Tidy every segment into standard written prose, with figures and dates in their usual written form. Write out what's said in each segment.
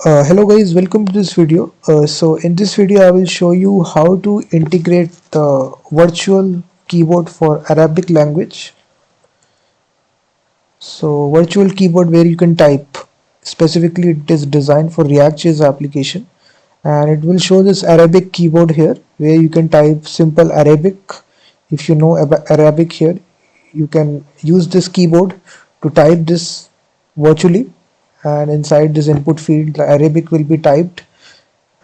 Hello guys, welcome to this video. So in this video I will show you how to integrate the virtual keyboard for Arabic language. So virtual keyboard where you can type. Specifically it is designed for React.js application, and it will show this Arabic keyboard here where you can type simple Arabic. If you know Arabic here, you can use this keyboard to type this virtually, and inside this input field the Arabic will be typed,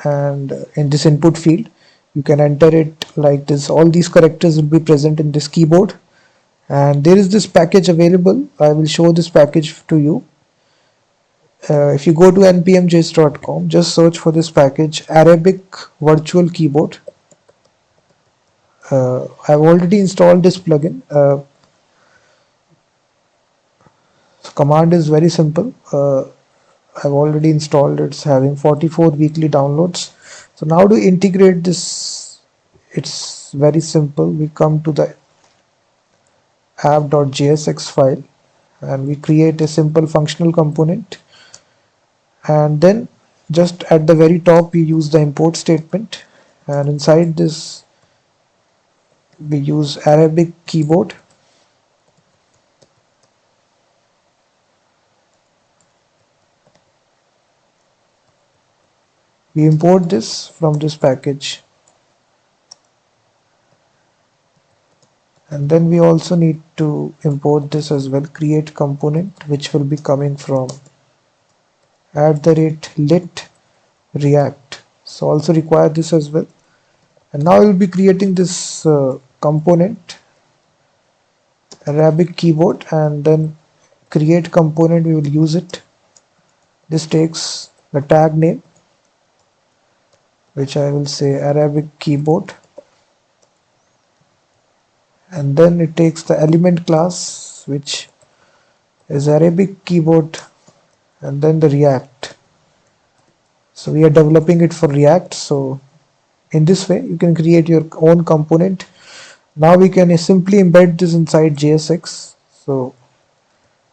and in this input field you can enter it like this. All these characters will be present in this keyboard, and there is this package available. I will show this package to you. If you go to npmjs.com, just search for this package Arabic virtual keyboard. I've already installed this plugin. Command is very simple. I've already installed it. It's having 44 weekly downloads. So now to integrate this, it's very simple. We come to the app.jsx file and we create a simple functional component, and then just at the very top we use the import statement, and inside this we use Arabic keyboard. We import this from this package, and then we also need to import this as well, create component, which will be coming from @lit react. So also require this as well. And now we will be creating this component Arabic keyboard, and then create component, we will use it. This takes the tag name, which I will say Arabic keyboard, and then it takes the element class, which is Arabic keyboard, and then the React. So we are developing it for React. So in this way you can create your own component. Now we can simply embed this inside JSX. So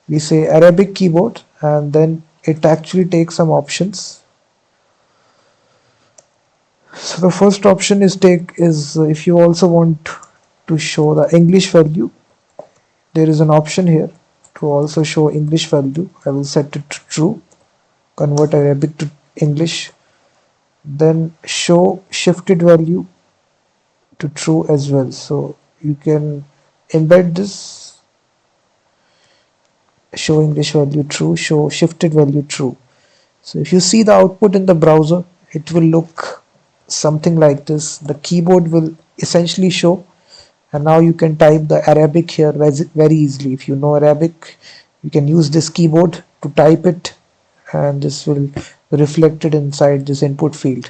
we say Arabic keyboard, and then it actually takes some options. So the first option is if you also want to show the English value, there is an option here to also show English value. I will set it to true, convert Arabic to English, then show shifted value to true as well. So you can embed this, show English value true, show shifted value true. So if you see the output in the browser, it will look something like this. The keyboard will essentially show, and now you can type the Arabic here very easily. If you know Arabic, you can use this keyboard to type it, and this will reflect it inside this input field.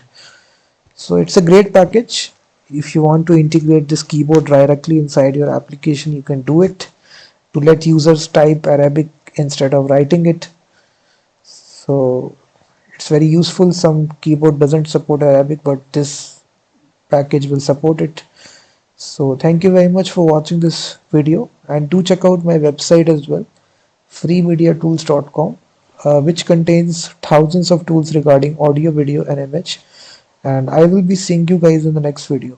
So it's a great package. If you want to integrate this keyboard directly inside your application, you can do it to let users type Arabic instead of writing it. So it's very useful. Some keyboard doesn't support Arabic, but this package will support it. So thank you very much for watching this video, and do check out my website as well, freemediatools.com, which contains thousands of tools regarding audio, video and image. And I will be seeing you guys in the next video.